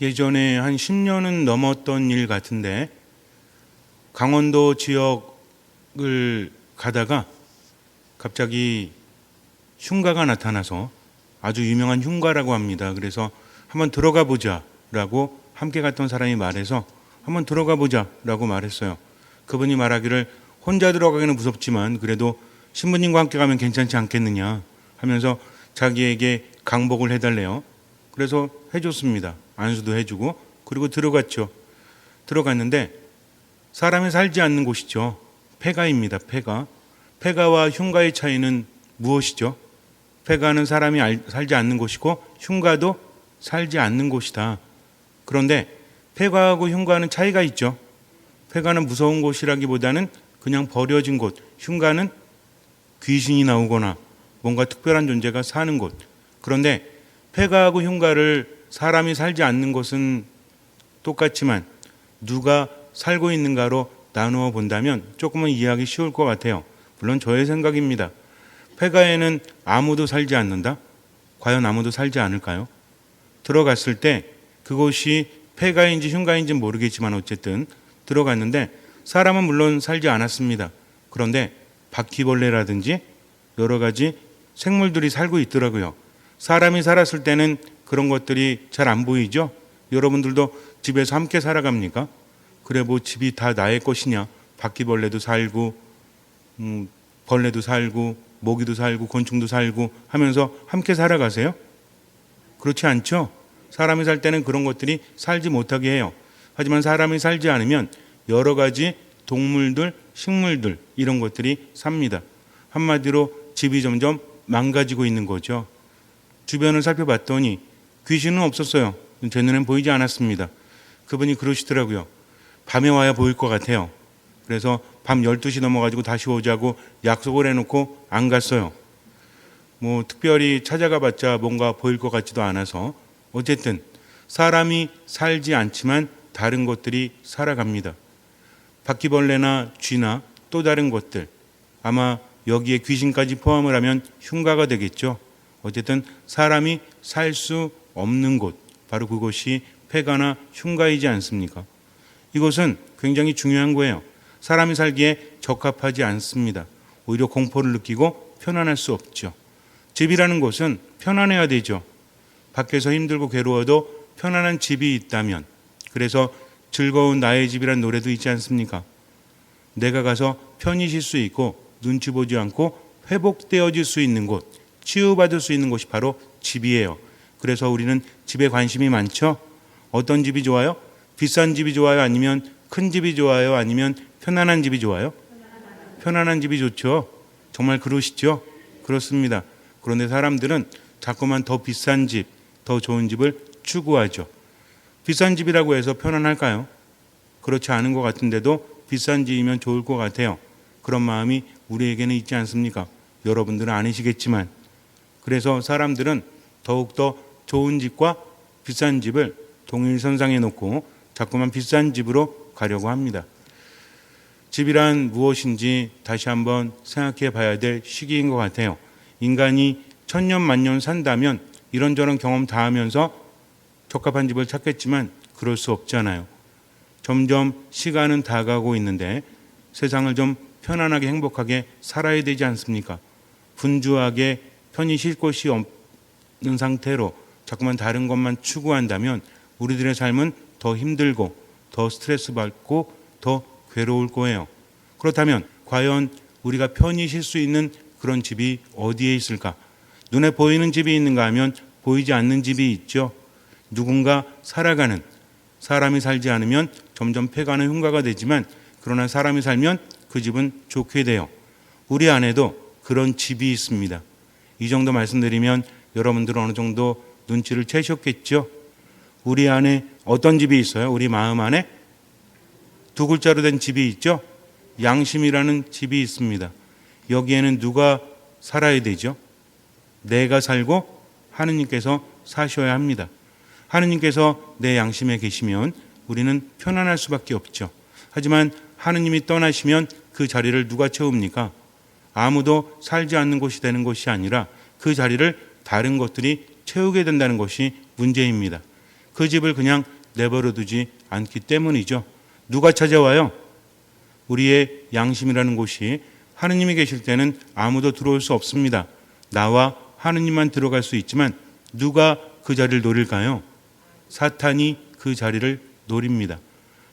예전에 한 10년은 넘었던 일 같은데 강원도 지역을 가다가 갑자기 흉가가 나타나서 아주 유명한 흉가라고 합니다. 그래서 한번 들어가 보자라고 함께 갔던 사람이 말해서 한번 들어가 보자라고 말했어요. 그분이 말하기를 혼자 들어가기는 무섭지만 그래도 신부님과 함께 가면 괜찮지 않겠느냐 하면서 자기에게 강복을 해달래요. 그래서 해줬습니다. 안수도 해주고 그리고 들어갔죠. 들어갔는데 사람이 살지 않는 곳이죠. 폐가입니다. 폐가. 폐가와 흉가의 차이는 무엇이죠? 폐가는 사람이 살지 않는 곳이고 흉가도 살지 않는 곳이다. 그런데 폐가하고 흉가는 차이가 있죠. 폐가는 무서운 곳이라기보다는 그냥 버려진 곳, 흉가는 귀신이 나오거나 뭔가 특별한 존재가 사는 곳. 그런데 폐가하고 흉가를 사람이 살지 않는 곳은 똑같지만 누가 살고 있는가로 나누어 본다면 조금은 이해하기 쉬울 것 같아요. 물론 저의 생각입니다. 폐가에는 아무도 살지 않는다? 과연 아무도 살지 않을까요? 들어갔을 때 그곳이 폐가인지 흉가인지 모르겠지만 어쨌든 들어갔는데 사람은 물론 살지 않았습니다. 그런데 바퀴벌레라든지 여러 가지 생물들이 살고 있더라고요. 사람이 살았을 때는 그런 것들이 잘 안 보이죠? 여러분들도 집에서 함께 살아갑니까? 그래 뭐 집이 다 나의 것이냐? 바퀴벌레도 살고 벌레도 살고 모기도 살고 곤충도 살고 하면서 함께 살아가세요? 그렇지 않죠? 사람이 살 때는 그런 것들이 살지 못하게 해요. 하지만 사람이 살지 않으면 여러 가지 동물들, 식물들 이런 것들이 삽니다. 한마디로 집이 점점 망가지고 있는 거죠. 주변을 살펴봤더니 귀신은 없었어요. 제 눈엔 보이지 않았습니다. 그분이 그러시더라고요. 밤에 와야 보일 것 같아요. 그래서 밤 12시 넘어가지고 다시 오자고 약속을 해놓고 안 갔어요. 뭐 특별히 찾아가 봤자 뭔가 보일 것 같지도 않아서 어쨌든 사람이 살지 않지만 다른 것들이 살아갑니다. 바퀴벌레나 쥐나 또 다른 것들, 아마 여기에 귀신까지 포함을 하면 흉가가 되겠죠. 어쨌든 사람이 살 수 없는 곳, 바로 그곳이 폐가나 흉가이지 않습니까? 이것은 굉장히 중요한 거예요. 사람이 살기에 적합하지 않습니다. 오히려 공포를 느끼고 편안할 수 없죠. 집이라는 곳은 편안해야 되죠. 밖에서 힘들고 괴로워도 편안한 집이 있다면, 그래서 즐거운 나의 집이란 노래도 있지 않습니까? 내가 가서 편히 쉴 수 있고 눈치 보지 않고 회복되어질 수 있는 곳, 치유받을 수 있는 곳이 바로 집이에요. 그래서 우리는 집에 관심이 많죠. 어떤 집이 좋아요? 비싼 집이 좋아요? 아니면 큰 집이 좋아요? 아니면 편안한 집이 좋아요? 편안한 집이 좋죠. 정말 그러시죠? 그렇습니다. 그런데 사람들은 자꾸만 더 비싼 집, 더 좋은 집을 추구하죠. 비싼 집이라고 해서 편안할까요? 그렇지 않은 것 같은데도 비싼 집이면 좋을 것 같아요. 그런 마음이 우리에게는 있지 않습니까? 여러분들은 아니시겠지만. 그래서 사람들은 더욱더 좋은 집과 비싼 집을 동일선상에 놓고 자꾸만 비싼 집으로 가려고 합니다. 집이란 무엇인지 다시 한번 생각해 봐야 될 시기인 것 같아요. 인간이 천년 만년 산다면 이런저런 경험 다 하면서 적합한 집을 찾겠지만 그럴 수 없잖아요. 점점 시간은 다가고 있는데 세상을 좀 편안하게 행복하게 살아야 되지 않습니까? 분주하게 편히 쉴 곳이 없는 상태로 자꾸만 다른 것만 추구한다면 우리들의 삶은 더 힘들고 더 스트레스 받고 더 괴로울 거예요. 그렇다면 과연 우리가 편히 쉴 수 있는 그런 집이 어디에 있을까? 눈에 보이는 집이 있는가 하면 보이지 않는 집이 있죠. 누군가 살아가는, 사람이 살지 않으면 점점 폐가는 흉가가 되지만 그러나 사람이 살면 그 집은 좋게 돼요. 우리 안에도 그런 집이 있습니다. 이 정도 말씀드리면 여러분들은 어느 정도 눈치를 채셨겠죠? 우리 안에 어떤 집이 있어요? 우리 마음 안에 두 글자로 된 집이 있죠? 양심이라는 집이 있습니다. 여기에는 누가 살아야 되죠? 내가 살고 하느님께서 사셔야 합니다. 하느님께서 내 양심에 계시면 우리는 편안할 수밖에 없죠. 하지만 하느님이 떠나시면 그 자리를 누가 채웁니까? 아무도 살지 않는 곳이 되는 것이 아니라 그 자리를 다른 것들이 채우게 된다는 것이 문제입니다. 그 집을 그냥 내버려 두지 않기 때문이죠. 누가 찾아와요? 우리의 양심이라는 곳이 하느님이 계실 때는 아무도 들어올 수 없습니다. 나와 하느님만 들어갈 수 있지만 누가 그 자리를 노릴까요? 사탄이 그 자리를 노립니다.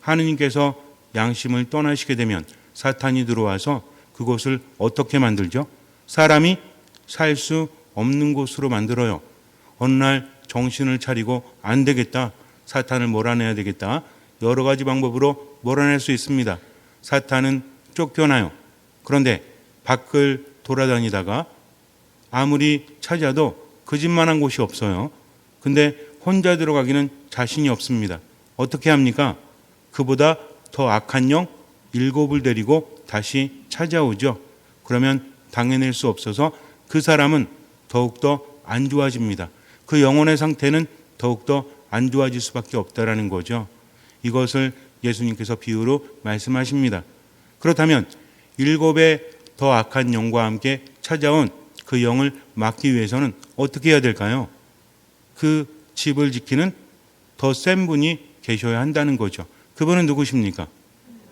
하느님께서 양심을 떠나시게 되면 사탄이 들어와서 그곳을 어떻게 만들죠? 사람이 살 수 없는 곳으로 만들어요. 어느 날 정신을 차리고 안 되겠다. 사탄을 몰아내야 되겠다. 여러 가지 방법으로 몰아낼 수 있습니다. 사탄은 쫓겨나요. 그런데 밖을 돌아다니다가 아무리 찾아도 그 집만한 곳이 없어요. 근데 혼자 들어가기는 자신이 없습니다. 어떻게 합니까? 그보다 더 악한 영 7을 데리고 다시 찾아오죠. 그러면 당해낼 수 없어서 그 사람은 더욱더 안 좋아집니다. 그 영혼의 상태는 더욱더 안 좋아질 수밖에 없다라는 거죠. 이것을 예수님께서 비유로 말씀하십니다. 그렇다면 7의 더 악한 영과 함께 찾아온 그 영을 막기 위해서는 어떻게 해야 될까요? 그 집을 지키는 더 센 분이 계셔야 한다는 거죠. 그분은 누구십니까?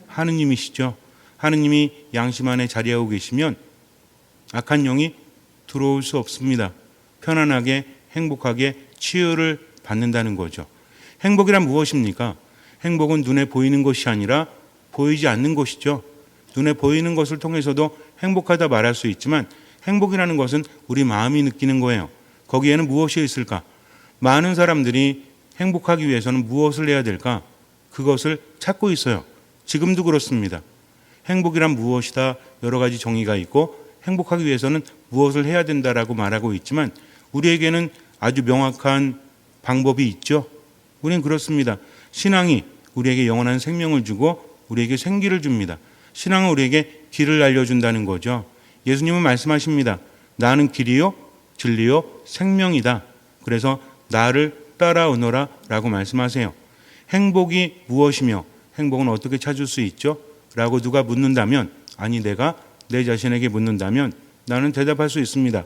하느님이시죠. 하느님이 양심 안에 자리하고 계시면 악한 영이 들어올 수 없습니다. 편안하게 행복하게 치유를 받는다는 거죠. 행복이란 무엇입니까? 행복은 눈에 보이는 것이 아니라 보이지 않는 것이죠. 눈에 보이는 것을 통해서도 행복하다 말할 수 있지만 행복이라는 것은 우리 마음이 느끼는 거예요. 거기에는 무엇이 있을까? 많은 사람들이 행복하기 위해서는 무엇을 해야 될까? 그것을 찾고 있어요. 지금도 그렇습니다. 행복이란 무엇이다 여러 가지 정의가 있고 행복하기 위해서는 무엇을 해야 된다라고 말하고 있지만 우리에게는 아주 명확한 방법이 있죠. 우리는 그렇습니다. 신앙이 우리에게 영원한 생명을 주고 우리에게 생기를 줍니다. 신앙은 우리에게 길을 알려준다는 거죠. 예수님은 말씀하십니다. 나는 길이요 진리요 생명이다. 그래서 나를 따라오너라 라고 말씀하세요. 행복이 무엇이며 행복은 어떻게 찾을 수 있죠? 라고 누가 묻는다면 아니 내가 내 자신에게 묻는다면 나는 대답할 수 있습니다.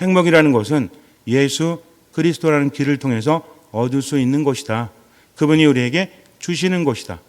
행복이라는 것은 예수 그리스도라는 길을 통해서 얻을 수 있는 것이다. 그분이 우리에게 주시는 것이다.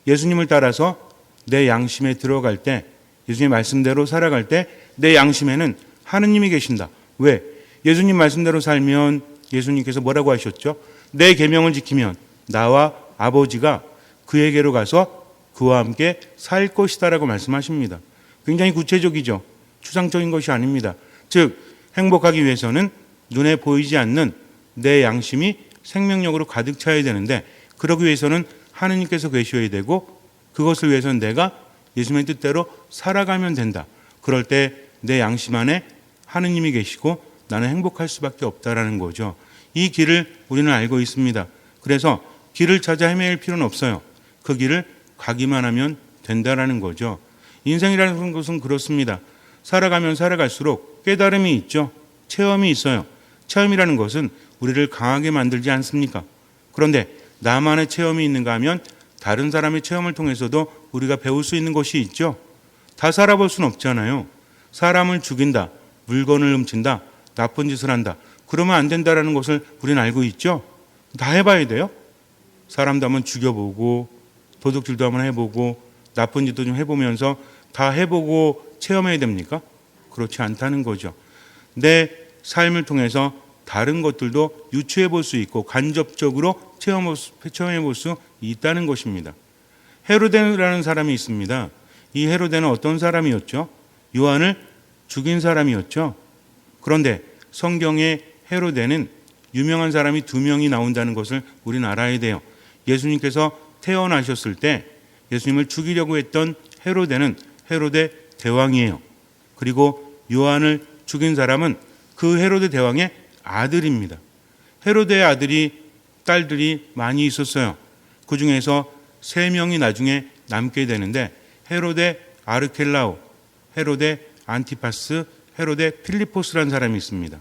예수님을 따라서 내 양심에 들어갈 때 예수님 말씀대로 살아갈 때 내 양심에는 하느님이 계신다. 왜? 예수님 말씀대로 살면 예수님께서 뭐라고 하셨죠? 내 계명을 지키면 나와 아버지가 그에게로 가서 그와 함께 살 것이다라고 말씀하십니다. 굉장히 구체적이죠. 추상적인 것이 아닙니다. 즉 행복하기 위해서는 눈에 보이지 않는 내 양심이 생명력으로 가득 차야 되는데 그러기 위해서는 하느님께서 계셔야 되고 그것을 위해서는 내가 예수님의 뜻대로 살아가면 된다. 그럴 때 내 양심 안에 하느님이 계시고 나는 행복할 수밖에 없다라는 거죠. 이 길을 우리는 알고 있습니다. 그래서 길을 찾아 헤매일 필요는 없어요. 그 길을 가기만 하면 된다라는 거죠. 인생이라는 것은 그렇습니다. 살아가면 살아갈수록 깨달음이 있죠. 체험이 있어요. 체험이라는 것은 우리를 강하게 만들지 않습니까? 그런데 나만의 체험이 있는가 하면 다른 사람의 체험을 통해서도 우리가 배울 수 있는 것이 있죠. 다 살아볼 수는 없잖아요. 사람을 죽인다, 물건을 훔친다, 나쁜 짓을 한다. 그러면 안 된다라는 것을 우리는 알고 있죠. 다 해봐야 돼요. 사람도 한번 죽여보고 도둑질도 한번 해보고 나쁜 짓도 좀 해보면서 다 해보고 체험해야 됩니까? 그렇지 않다는 거죠. 내 삶을 통해서 다른 것들도 유추해 볼 수 있고 간접적으로 체험해 볼 수 있다는 것입니다. 헤로데라는 사람이 있습니다. 이 헤로데는 어떤 사람이었죠? 요한을 죽인 사람이었죠. 그런데 성경에 헤로데는 유명한 사람이 2명이 나온다는 것을 우리는 알아야 돼요. 예수님께서 태어나셨을 때 예수님을 죽이려고 했던 헤로데는 헤로데 대왕이에요. 그리고 요한을 죽인 사람은 그 헤로데 대왕의 아들입니다. 헤로데의 딸들이 많이 있었어요. 그 중에서 3명이 나중에 남게 되는데 헤로데 아르켈라오, 헤로데 안티파스, 헤로데 필리포스라는 사람이 있습니다.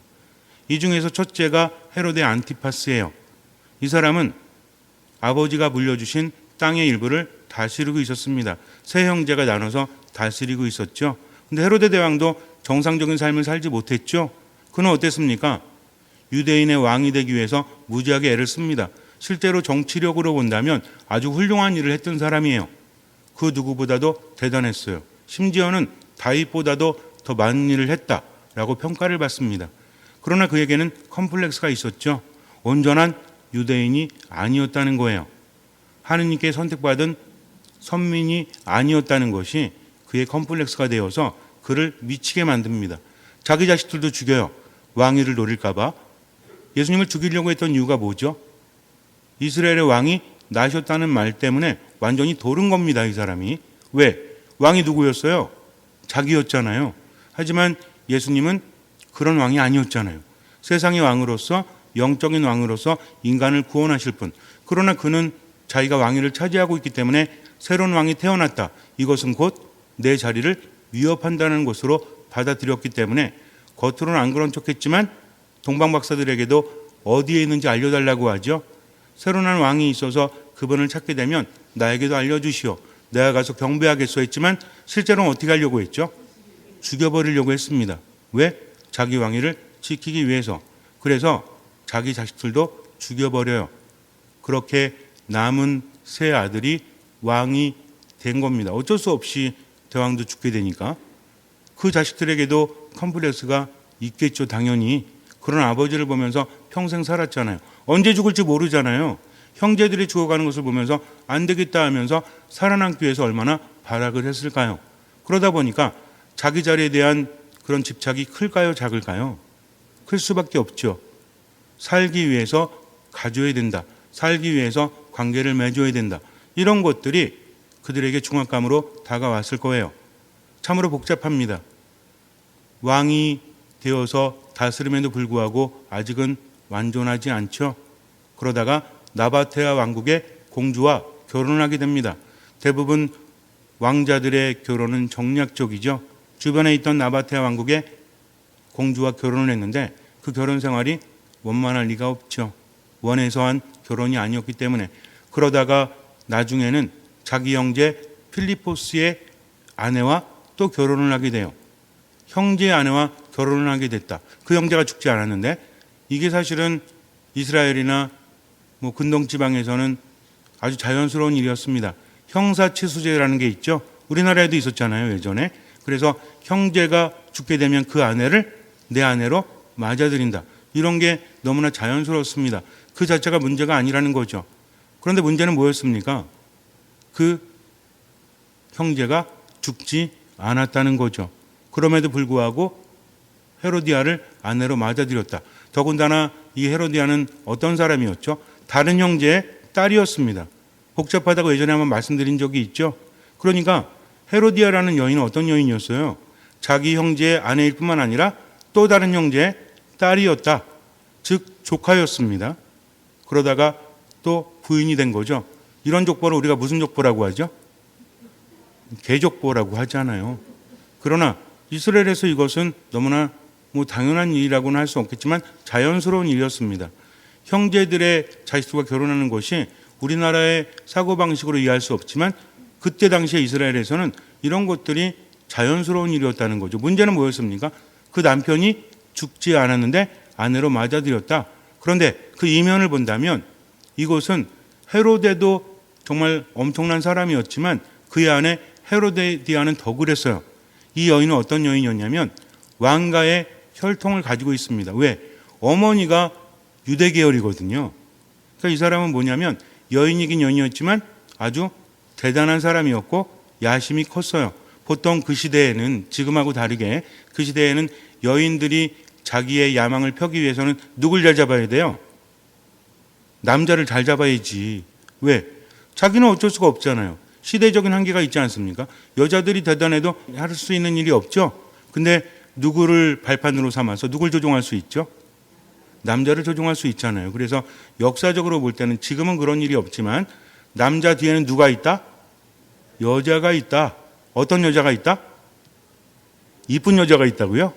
이 중에서 첫째가 헤로데 안티파스예요. 이 사람은 아버지가 물려주신 땅의 일부를 다스리고 있었습니다. 세 형제가 나눠서 다스리고 있었죠. 근데 헤로데 대왕도 정상적인 삶을 살지 못했죠. 그는 어땠습니까? 유대인의 왕이 되기 위해서 무지하게 애를 씁니다. 실제로 정치력으로 본다면 아주 훌륭한 일을 했던 사람이에요. 그 누구보다도 대단했어요. 심지어는 다윗보다도 더 많은 일을 했다라고 평가를 받습니다. 그러나 그에게는 컴플렉스가 있었죠. 온전한 유대인이 아니었다는 거예요. 하느님께 선택받은 선민이 아니었다는 것이 그의 컴플렉스가 되어서 그를 미치게 만듭니다. 자기 자식들도 죽여요. 왕위를 노릴까 봐. 예수님을 죽이려고 했던 이유가 뭐죠? 이스라엘의 왕이 나셨다는 말 때문에 완전히 도른 겁니다. 이 사람이. 왜? 왕이 누구였어요? 자기였잖아요. 하지만 예수님은 그런 왕이 아니었잖아요. 세상의 왕으로서, 영적인 왕으로서 인간을 구원하실 분. 그러나 그는 자기가 왕위를 차지하고 있기 때문에 새로운 왕이 태어났다. 이것은 곧 내 자리를 위협한다는 것으로 받아들였기 때문에 겉으로는 안 그런 척했지만 동방 박사들에게도 어디에 있는지 알려달라고 하죠. 새로 난 왕이 있어서 그분을 찾게 되면 나에게도 알려주시오. 내가 가서 경배하겠소 했지만 실제로는 어떻게 하려고 했죠? 죽여버리려고 했습니다. 왜? 자기 왕위를 지키기 위해서. 그래서 자기 자식들도 죽여버려요. 그렇게 남은 세 아들이 왕이 된 겁니다. 어쩔 수 없이 대왕도 죽게 되니까. 그 자식들에게도 컴플렉스가 있겠죠, 당연히. 그런 아버지를 보면서 평생 살았잖아요. 언제 죽을지 모르잖아요. 형제들이 죽어가는 것을 보면서 안 되겠다 하면서 살아남기 위해서 얼마나 발악을 했을까요? 그러다 보니까 자기 자리에 대한 그런 집착이 클까요, 작을까요? 클 수밖에 없죠. 살기 위해서 가져야 된다. 살기 위해서 관계를 맺어야 된다. 이런 것들이 그들에게 중압감으로 다가왔을 거예요. 참으로 복잡합니다. 왕이 되어서 다스림에도 불구하고 아직은 완전하지 않죠. 그러다가 나바테아 왕국의 공주와 결혼을 하게 됩니다. 대부분 왕자들의 결혼은 정략적이죠. 주변에 있던 나바테아 왕국의 공주와 결혼을 했는데 그 결혼 생활이 원만할 리가 없죠. 원해서 한 결혼이 아니었기 때문에. 그러다가 나중에는 자기 형제 필리포스의 아내와 또 결혼을 하게 돼요. 형제의 아내와 결혼을 하게 됐다. 그 형제가 죽지 않았는데 이게 사실은 이스라엘이나 근동지방에서는 아주 자연스러운 일이었습니다. 형사치수제라는 게 있죠. 우리나라에도 있었잖아요, 예전에. 그래서 형제가 죽게 되면 그 아내를 내 아내로 맞아들인다. 이런 게 너무나 자연스럽습니다. 그 자체가 문제가 아니라는 거죠. 그런데 문제는 뭐였습니까? 그 형제가 죽지 않았다는 거죠. 그럼에도 불구하고 헤로디아를 아내로 맞아들였다. 더군다나 이 헤로디아는 어떤 사람이었죠? 다른 형제의 딸이었습니다. 복잡하다고 예전에 한번 말씀드린 적이 있죠. 그러니까 헤로디아라는 여인은 어떤 여인이었어요? 자기 형제의 아내일 뿐만 아니라 또 다른 형제의 딸이었다. 즉 조카였습니다. 그러다가 또 부인이 된 거죠. 이런 족보를 우리가 무슨 족보라고 하죠? 계족보라고 하잖아요. 그러나 이스라엘에서 이것은 너무나 당연한 일이라고는 할 수 없겠지만 자연스러운 일이었습니다. 형제들의 자식들과 결혼하는 것이 우리나라의 사고방식으로 이해할 수 없지만 그때 당시에 이스라엘에서는 이런 것들이 자연스러운 일이었다는 거죠. 문제는 뭐였습니까? 그 남편이 죽지 않았는데 아내로 맞아들였다. 그런데 그 이면을 본다면 이것은 헤로데도 정말 엄청난 사람이었지만 그의 아내 헤로데디아는 더 그랬어요. 이 여인은 어떤 여인이었냐면 왕가의 혈통을 가지고 있습니다. 왜? 어머니가 유대 계열이거든요. 그러니까 이 사람은 뭐냐면 여인이긴 여인이었지만 아주 대단한 사람이었고 야심이 컸어요. 보통 그 시대에는 지금하고 다르게 그 시대에는 여인들이 자기의 야망을 펴기 위해서는 누굴 잘 잡아야 돼요? 남자를 잘 잡아야지. 왜? 자기는 어쩔 수가 없잖아요. 시대적인 한계가 있지 않습니까? 여자들이 대단해도 할 수 있는 일이 없죠. 근데 누구를 발판으로 삼아서 누굴 조종할 수 있죠? 남자를 조종할 수 있잖아요. 그래서 역사적으로 볼 때는 지금은 그런 일이 없지만 남자 뒤에는 누가 있다? 여자가 있다. 어떤 여자가 있다? 이쁜 여자가 있다고요?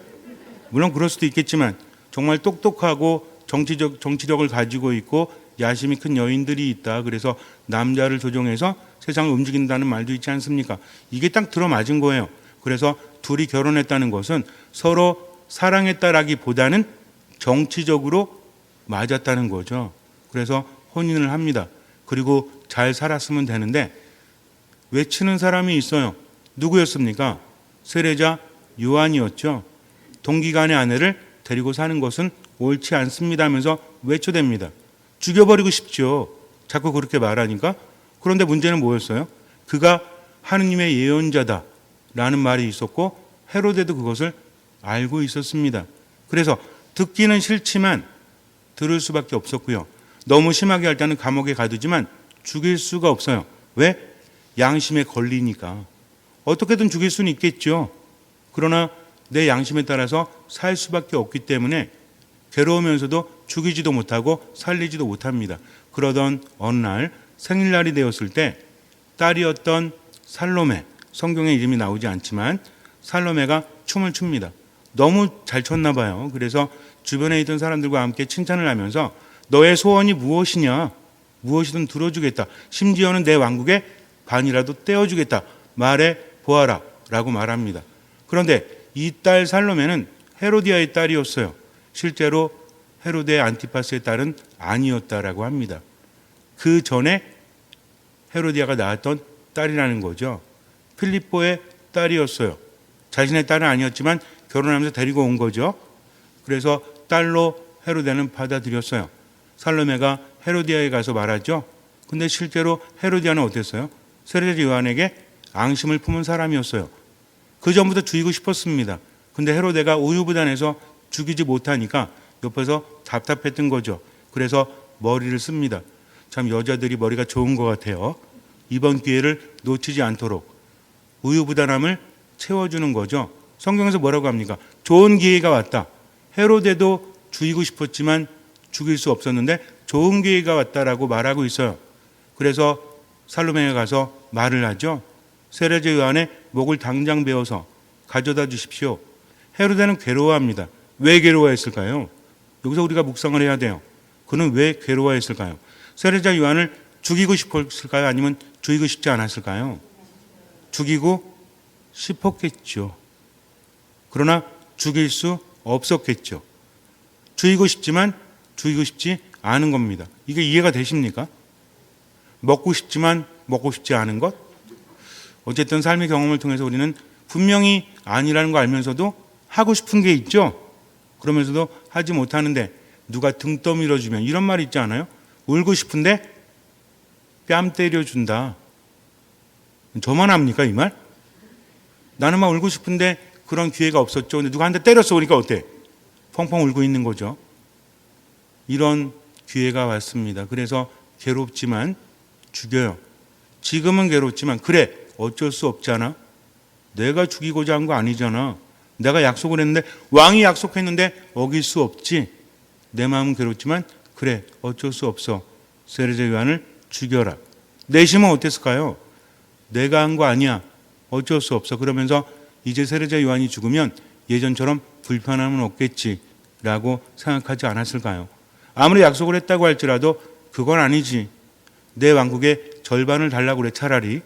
물론 그럴 수도 있겠지만 정말 똑똑하고 정치력을 가지고 있고 야심이 큰 여인들이 있다. 그래서 남자를 조종해서 세상을 움직인다는 말도 있지 않습니까? 이게 딱 들어맞은 거예요. 그래서 둘이 결혼했다는 것은 서로 사랑했다라기보다는 정치적으로 맞았다는 거죠. 그래서 혼인을 합니다. 그리고 잘 살았으면 되는데 외치는 사람이 있어요. 누구였습니까? 세례자 요한이었죠. 동기간의 아내를 데리고 사는 것은 옳지 않습니다 하면서 외쳐댑니다. 죽여버리고 싶죠. 자꾸 그렇게 말하니까. 그런데 문제는 뭐였어요? 그가 하느님의 예언자다라는 말이 있었고 헤로데도 그것을 알고 있었습니다. 그래서 듣기는 싫지만 들을 수밖에 없었고요. 너무 심하게 할 때는 감옥에 가두지만 죽일 수가 없어요. 왜? 양심에 걸리니까. 어떻게든 죽일 수는 있겠죠. 그러나 내 양심에 따라서 살 수밖에 없기 때문에 괴로우면서도 죽이지도 못하고 살리지도 못합니다. 그러던 어느 날 생일날이 되었을 때 딸이었던 살로메, 성경에 이름이 나오지 않지만 살로메가 춤을 춥니다. 너무 잘 췄나 봐요. 그래서 주변에 있던 사람들과 함께 칭찬을 하면서 너의 소원이 무엇이냐? 무엇이든 들어주겠다. 심지어는 내 왕국의 반이라도 떼어주겠다. 말해 보아라 라고 말합니다. 그런데 이 딸 살로메는 헤로디아의 딸이었어요. 실제로 헤로데 안티파스의 딸은 아니었다라고 합니다. 그 전에 헤로디아가 낳았던 딸이라는 거죠. 필립보의 딸이었어요. 자신의 딸은 아니었지만 결혼하면서 데리고 온 거죠. 그래서 딸로 헤로데는 받아들였어요. 살로메가 헤로디아에 가서 말하죠. 근데 실제로 헤로디아는 어땠어요? 세례자 요한에게 앙심을 품은 사람이었어요. 그 전부터 죽이고 싶었습니다. 근데 헤로데가 우유부단해서 죽이지 못하니까 옆에서 답답했던 거죠. 그래서 머리를 씁니다. 참 여자들이 머리가 좋은 것 같아요. 이번 기회를 놓치지 않도록 우유부단함을 채워주는 거죠. 성경에서 뭐라고 합니까? 좋은 기회가 왔다. 헤로데도 죽이고 싶었지만 죽일 수 없었는데 좋은 기회가 왔다라고 말하고 있어요. 그래서 살로메가 가서 말을 하죠. 세례자 요한의 목을 당장 베어서 가져다 주십시오. 헤로데는 괴로워합니다. 왜 괴로워했을까요? 여기서 우리가 묵상을 해야 돼요. 그는 왜 괴로워했을까요? 세례자 요한을 죽이고 싶었을까요? 아니면 죽이고 싶지 않았을까요? 죽이고 싶었겠죠. 그러나 죽일 수 없었겠죠. 죽이고 싶지만 죽이고 싶지 않은 겁니다. 이게 이해가 되십니까? 먹고 싶지만 먹고 싶지 않은 것? 어쨌든 삶의 경험을 통해서 우리는 분명히 아니라는 거 알면서도 하고 싶은 게 있죠. 그러면서도 하지 못하는데 누가 등 떠밀어주면 이런 말 있지 않아요? 울고 싶은데 뺨 때려준다. 저만 합니까 이 말? 나는 막 울고 싶은데 그런 기회가 없었죠. 근데 누가 한 대 때렸어. 그러니까 어때? 펑펑 울고 있는 거죠. 이런 기회가 왔습니다. 그래서 괴롭지만 죽여요. 지금은 괴롭지만 그래 어쩔 수 없잖아. 내가 죽이고자 한 거 아니잖아. 내가 약속을 했는데 왕이 약속했는데 어길 수 없지. 내 마음은 괴롭지만 그래 어쩔 수 없어. 세례자 요한을 죽여라. 내심은 어땠을까요? 내가 한 거 아니야. 어쩔 수 없어. 그러면서 이제 세례자 요한이 죽으면 예전처럼 불편함은 없겠지라고 생각하지 않았을까요? 아무리 약속을 했다고 할지라도 그건 아니지. 내 왕국의 절반을 달라고 그래. 차라리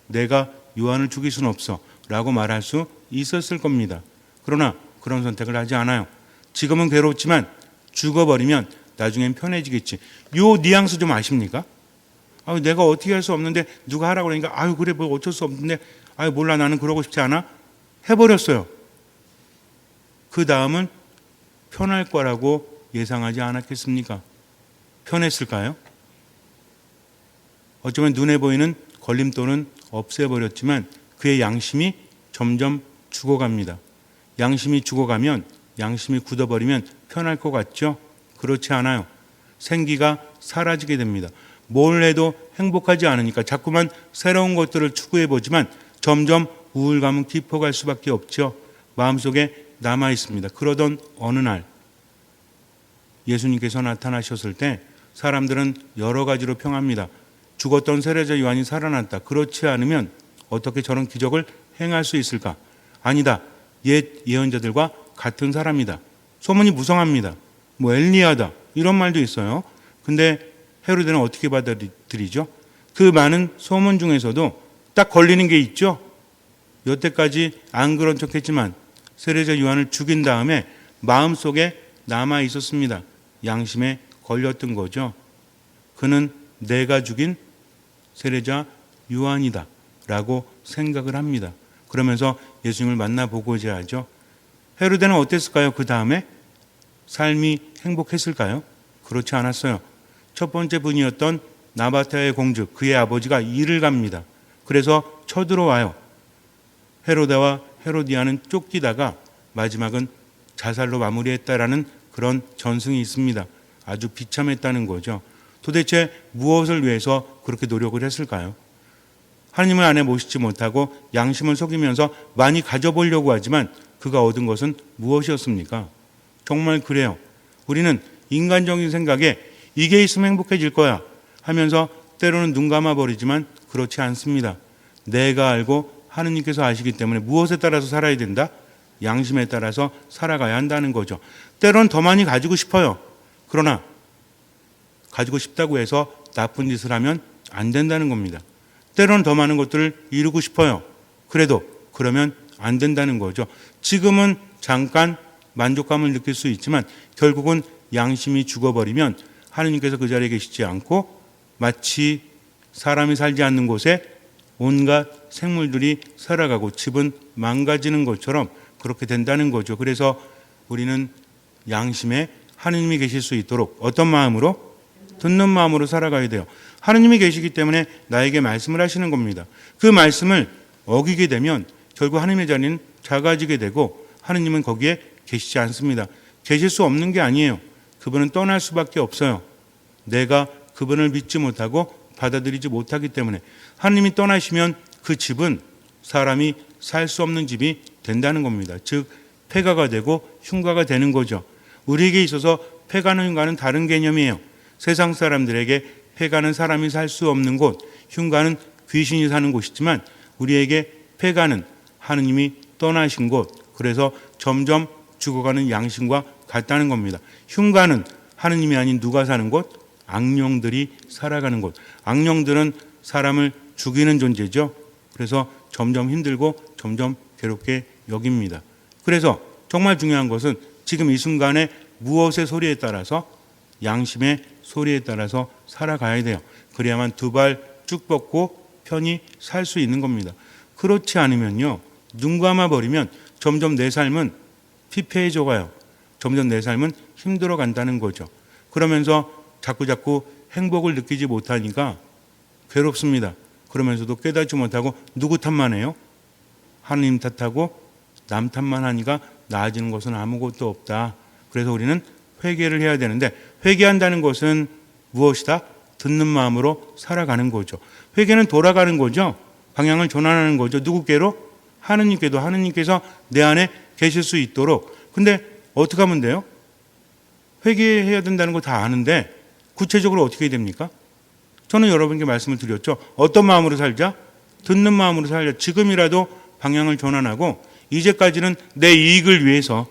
내가 요한을 죽일 수는 없어 라고 말할 수 있었을 겁니다. 그러나 그런 선택을 하지 않아요. 지금은 괴롭지만 죽어버리면 나중엔 편해지겠지. 요 뉘앙스 좀 아십니까? 내가 어떻게 할 수 없는데 누가 하라고 그러니까 그래 뭐 어쩔 수 없는데 몰라 나는 그러고 싶지 않아. 해버렸어요. 그 다음은 편할 거라고 예상하지 않았겠습니까? 편했을까요? 어쩌면 눈에 보이는 걸림돌은 없애버렸지만 그의 양심이 점점 죽어갑니다. 양심이 죽어가면 양심이 굳어버리면 편할 것 같죠? 그렇지 않아요. 생기가 사라지게 됩니다. 뭘 해도 행복하지 않으니까 자꾸만 새로운 것들을 추구해보지만 점점 우울감은 깊어갈 수밖에 없죠. 마음속에 남아 있습니다. 그러던 어느 날 예수님께서 나타나셨을 때 사람들은 여러 가지로 평합니다. 죽었던 세례자 요한이 살아났다. 그렇지 않으면 어떻게 저런 기적을 행할 수 있을까? 아니다. 옛 예언자들과 같은 사람이다. 소문이 무성합니다. 엘리야다. 이런 말도 있어요. 근데 헤로데는 어떻게 받아들이죠? 그 많은 소문 중에서도 딱 걸리는 게 있죠. 여태까지 안 그런 척했지만 세례자 요한을 죽인 다음에 마음속에 남아 있었습니다. 양심에 걸렸던 거죠. 그는 내가 죽인 세례자 요한이다 라고 생각을 합니다. 그러면서 예수님을 만나보고자 하죠. 헤로데는 어땠을까요? 그 다음에 삶이 행복했을까요? 그렇지 않았어요. 첫 번째 분이었던 나바타의 공주, 그의 아버지가 일을 갑니다. 그래서 쳐들어와요. 헤로데와 헤로디아는 쫓기다가 마지막은 자살로 마무리했다라는 그런 전승이 있습니다. 아주 비참했다는 거죠. 도대체 무엇을 위해서 그렇게 노력을 했을까요? 하나님을 안에 모시지 못하고 양심을 속이면서 많이 가져보려고 하지만 그가 얻은 것은 무엇이었습니까? 정말 그래요. 우리는 인간적인 생각에 이게 있으면 행복해질 거야 하면서 때로는 눈 감아버리지만 그렇지 않습니다. 내가 알고 하느님께서 아시기 때문에 무엇에 따라서 살아야 된다? 양심에 따라서 살아가야 한다는 거죠. 때로는 더 많이 가지고 싶어요. 그러나 가지고 싶다고 해서 나쁜 짓을 하면 안 된다는 겁니다. 때로는 더 많은 것들을 이루고 싶어요. 그래도 그러면 안 된다는 거죠. 지금은 잠깐 만족감을 느낄 수 있지만 결국은 양심이 죽어버리면 하느님께서 그 자리에 계시지 않고 마치 사람이 살지 않는 곳에 온갖 생물들이 살아가고 집은 망가지는 것처럼 그렇게 된다는 거죠. 그래서 우리는 양심에 하느님이 계실 수 있도록 어떤 마음으로? 듣는 마음으로 살아가야 돼요. 하느님이 계시기 때문에 나에게 말씀을 하시는 겁니다. 그 말씀을 어기게 되면 결국 하느님의 자리는 작아지게 되고 하느님은 거기에 계시지 않습니다. 계실 수 없는 게 아니에요. 그분은 떠날 수밖에 없어요. 내가 그분을 믿지 못하고 받아들이지 못하기 때문에 하느님이 떠나시면 그 집은 사람이 살 수 없는 집이 된다는 겁니다. 즉 폐가가 되고 흉가가 되는 거죠. 우리에게 있어서 폐가는 흉가는 다른 개념이에요. 세상 사람들에게 폐가는 사람이 살 수 없는 곳, 흉가는 귀신이 사는 곳이지만 우리에게 폐가는 하느님이 떠나신 곳, 그래서 점점 죽어가는 양심과 같다는 겁니다. 흉가는 하느님이 아닌 누가 사는 곳? 악령들이 살아가는 곳. 악령들은 사람을 죽이는 존재죠. 그래서 점점 힘들고 점점 괴롭게 여깁니다. 그래서 정말 중요한 것은 지금 이 순간에 무엇의 소리에 따라서 양심의 소리에 따라서 살아가야 돼요. 그래야만 두 발 쭉 뻗고 편히 살 수 있는 겁니다. 그렇지 않으면요. 눈 감아버리면 점점 내 삶은 피폐해져 가요. 점점 내 삶은 힘들어 간다는 거죠. 그러면서 자꾸자꾸 행복을 느끼지 못하니까 괴롭습니다. 그러면서도 깨닫지 못하고 누구 탓만 해요? 하느님 탓하고 남 탓만 하니까 나아지는 것은 아무것도 없다. 그래서 우리는 회개를 해야 되는데 회개한다는 것은 무엇이다? 듣는 마음으로 살아가는 거죠. 회개는 돌아가는 거죠. 방향을 전환하는 거죠. 누구께로? 하느님께도. 하느님께서 내 안에 계실 수 있도록. 근데 어떻게 하면 돼요? 회개해야 된다는 거 다 아는데 구체적으로 어떻게 해야 됩니까? 저는 여러분께 말씀을 드렸죠. 어떤 마음으로 살자? 듣는 마음으로 살자. 지금이라도 방향을 전환하고 이제까지는 내 이익을 위해서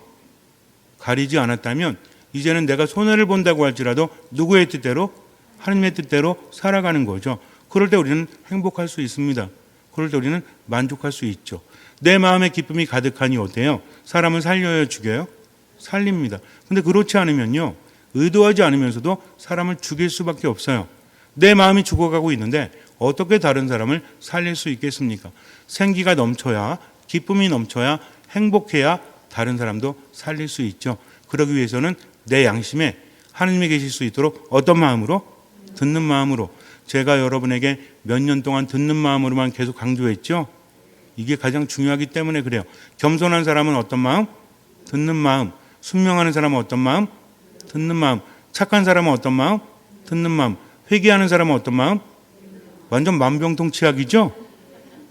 가리지 않았다면 이제는 내가 손해를 본다고 할지라도 누구의 뜻대로? 하느님의 뜻대로 살아가는 거죠. 그럴 때 우리는 행복할 수 있습니다. 그럴 때 우리는 만족할 수 있죠. 내 마음에 기쁨이 가득하니 어때요? 사람을 살려요, 죽여요? 살립니다. 근데 그렇지 않으면요. 의도하지 않으면서도 사람을 죽일 수밖에 없어요. 내 마음이 죽어가고 있는데 어떻게 다른 사람을 살릴 수 있겠습니까? 생기가 넘쳐야, 기쁨이 넘쳐야, 행복해야 다른 사람도 살릴 수 있죠. 그러기 위해서는 내 양심에 하느님이 계실 수 있도록 어떤 마음으로? 듣는 마음으로. 제가 여러분에게 몇 년 동안 듣는 마음으로만 계속 강조했죠. 이게 가장 중요하기 때문에 그래요. 겸손한 사람은 어떤 마음? 듣는 마음. 순명하는 사람은 어떤 마음? 듣는 마음. 착한 사람은 어떤 마음? 듣는 마음. 회개하는 사람은 어떤 마음? 완전 만병통치약이죠.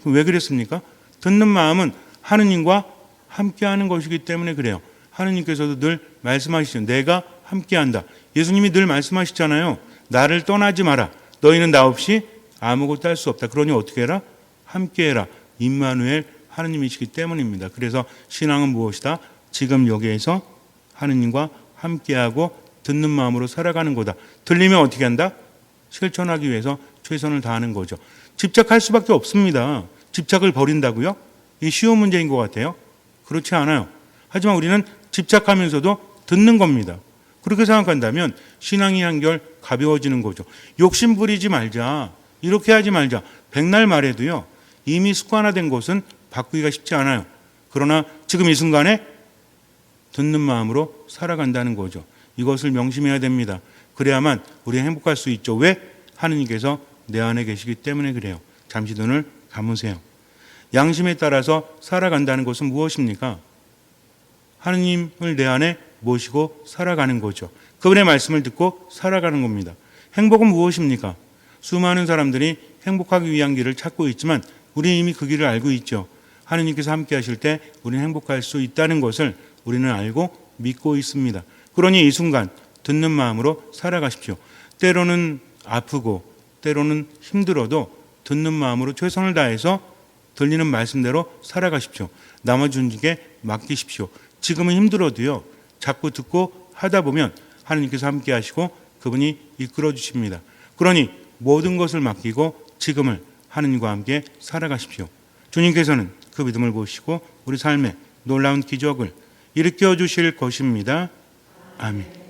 왜 그랬습니까? 듣는 마음은 하느님과 함께하는 것이기 때문에 그래요. 하느님께서도 늘 말씀하시죠. 내가 함께한다. 예수님이 늘 말씀하시잖아요. 나를 떠나지 마라. 너희는 나 없이 아무것도 할 수 없다. 그러니 어떻게 해라? 함께해라. 임마누엘 하느님이시기 때문입니다. 그래서 신앙은 무엇이다? 지금 여기에서 하느님과 함께하고 듣는 마음으로 살아가는 거다. 들리면 어떻게 한다? 실천하기 위해서 최선을 다하는 거죠. 집착할 수밖에 없습니다. 집착을 버린다고요? 이게 쉬운 문제인 것 같아요. 그렇지 않아요. 하지만 우리는 집착하면서도 듣는 겁니다. 그렇게 생각한다면 신앙이 한결 가벼워지는 거죠. 욕심 부리지 말자. 이렇게 하지 말자. 백날 말해도요. 이미 습관화된 것은 바꾸기가 쉽지 않아요. 그러나 지금 이 순간에 듣는 마음으로 살아간다는 거죠. 이것을 명심해야 됩니다. 그래야만 우리 행복할 수 있죠. 왜? 하느님께서 내 안에 계시기 때문에 그래요. 잠시 눈을 감으세요. 양심에 따라서 살아간다는 것은 무엇입니까? 하느님을 내 안에 모시고 살아가는 거죠. 그분의 말씀을 듣고 살아가는 겁니다. 행복은 무엇입니까? 수많은 사람들이 행복하기 위한 길을 찾고 있지만 우리는 이미 그 길을 알고 있죠. 하느님께서 함께 하실 때 우리는 행복할 수 있다는 것을 우리는 알고 믿고 있습니다. 그러니 이 순간 듣는 마음으로 살아가십시오. 때로는 아프고 때로는 힘들어도 듣는 마음으로 최선을 다해서 들리는 말씀대로 살아가십시오. 나머지 운직에 맡기십시오. 지금은 힘들어도요. 자꾸 듣고 하다 보면 하느님께서 함께 하시고 그분이 이끌어 주십니다. 그러니 모든 것을 맡기고 지금을 하느님과 함께 살아가십시오. 주님께서는 그 믿음을 보시고 우리 삶에 놀라운 기적을 일으켜 주실 것입니다. 아멘.